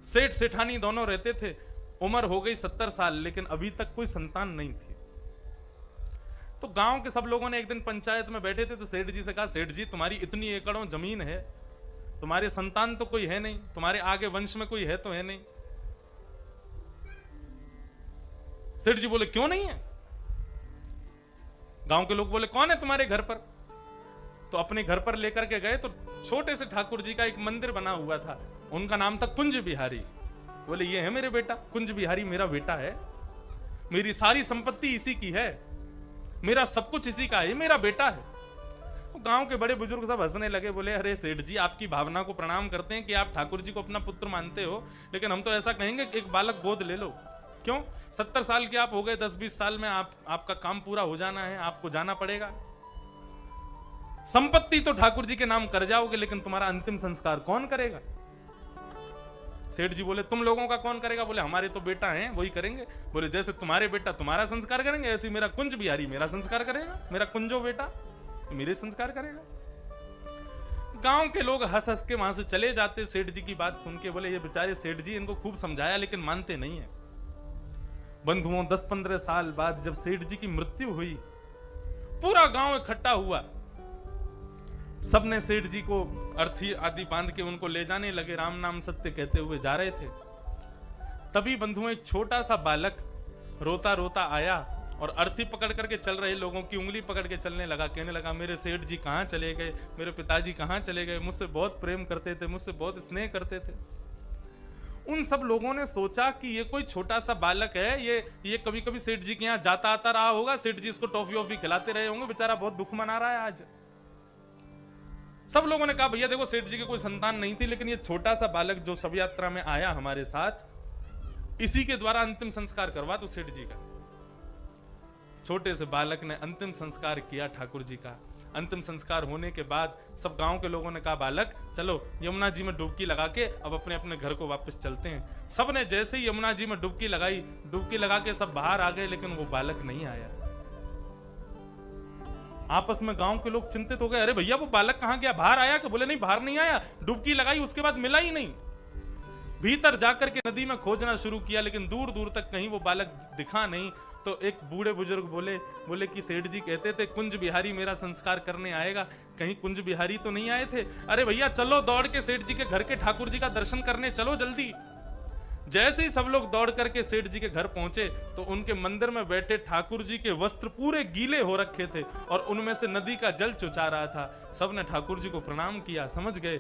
सेठ सेठानी दोनों रहते थे। उम्र हो गई 70 साल, लेकिन अभी तक कोई संतान नहीं थी। तो गांव के सब लोगों ने एक दिन पंचायत में बैठे थे, तो सेठ जी से कहा, सेठ जी तुम्हारी इतनी एकड़ों जमीन है, तुम्हारे संतान तो कोई है नहीं, तुम्हारे आगे वंश में कोई है तो है नहीं। सेठ जी बोले क्यों नहीं है? गांव के लोग बोले कौन है तुम्हारे घर पर? तो अपने घर पर लेकर के गए तो छोटे से ठाकुर जी का एक मंदिर बना हुआ था, उनका नाम था कुंज बिहारी। बोले ये है मेरे बेटा, कुंज बिहारी मेरा बेटा है, मेरी सारी संपत्ति इसी की है, मेरा सब कुछ इसी का है, मेरा बेटा है। तो गांव के बड़े बुजुर्ग सब हंसने लगे, बोले अरे सेठ जी आपकी भावना को प्रणाम करते हैं कि आप ठाकुर जी को अपना पुत्र मानते हो, लेकिन हम तो ऐसा कहेंगे कि एक बालक गोद ले लो। क्यों? 70 साल के आप हो गए, 10-20 साल में आपका काम पूरा हो जाना है, आपको जाना पड़ेगा। संपत्ति तो ठाकुर जी के नाम कर जाओगे, लेकिन तुम्हारा अंतिम संस्कार कौन करेगा? सेठ जी बोले तुम लोगों का कौन करेगा? बोले हमारे तो बेटा हैं, वही करेंगे। बोले जैसे तुम्हारे बेटा तुम्हारा संस्कार करेंगे, ऐसे मेरा कुंज बिहारी मेरा संस्कार करेगा, मेरा कुंजो बेटा मेरे संस्कार करेगा। गांव के लोग हंस हंस के वहां से चले जाते सेठ जी की बात सुन के। बोले ये बेचारे सेठ जी, इनको खूब समझाया लेकिन मानते नहीं है। बंधुओं 10-15 साल बाद जब सेठ जी की मृत्यु हुई, पूरा गांव इकट्ठा हुआ, सबने सेठ जी को अर्थी आदि बांध के उनको ले जाने लगे, राम नाम सत्य कहते हुए जा रहे थे। तभी बंधुओं एक छोटा सा बालक रोता रोता आया और अर्थी पकड़ करके चल रहे लोगों की उंगली पकड़ के चलने लगा, कहने लगा मेरे सेठ जी कहां चले गए, मेरे पिताजी कहां चले गए, मुझसे बहुत प्रेम करते थे, मुझसे बहुत स्नेह करते थे। उन सब लोगों ने सोचा कि ये कोई छोटा सा बालक है, ये कभी कभी सेठ जी के यहाँ जाता आता रहा होगा, सेठ जी इसको टॉफी वॉफी खिलाते रहे होंगे, बेचारा बहुत दुख मना रहा है आज। सब लोगों ने कहा भैया देखो सेठ जी की कोई संतान नहीं थी, लेकिन ये छोटा सा बालक जो शव यात्रा में आया हमारे साथ, इसी के द्वारा अंतिम संस्कार करवा दो सेठ जी का। छोटे से बालक ने अंतिम संस्कार किया ठाकुर जी का। अंतिम संस्कार होने के बाद सब गांव के लोगों ने कहा बालक चलो यमुना जी में डुबकी लगा के अब अपने अपने घर को वापस चलते हैं। सब ने जैसे ही यमुना जी में डुबकी लगाई, डुबकी लगा के सब बाहर आ गए, लेकिन वो बालक नहीं आया। आपस में गांव के लोग चिंतित हो गए, अरे भैया वो बालक कहां गया, बाहर आया? कि बोले नहीं बाहर नहीं आया, डुबकी लगाई उसके बाद मिला ही नहीं। भीतर जाकर के नदी में खोजना शुरू किया, लेकिन दूर दूर तक कहीं वो बालक दिखा नहीं। तो एक बूढ़े बुजुर्ग बोले कि सेठ जी कहते थे कुंज बिहारी मेरा संस्कार करने आएगा, कहीं कुंज बिहारी तो नहीं आए थे? अरे भैया चलो दौड़ के सेठ जी के घर के ठाकुर जी का दर्शन करने चलो जल्दी। जैसे ही सब लोग दौड़ करके सेठ जी के घर पहुंचे तो उनके मंदिर में बैठे ठाकुर जी के वस्त्र पूरे गीले हो रखे थे और उनमें से नदी का जल चुचा रहा था। सबने ठाकुर जी को प्रणाम किया, समझ गए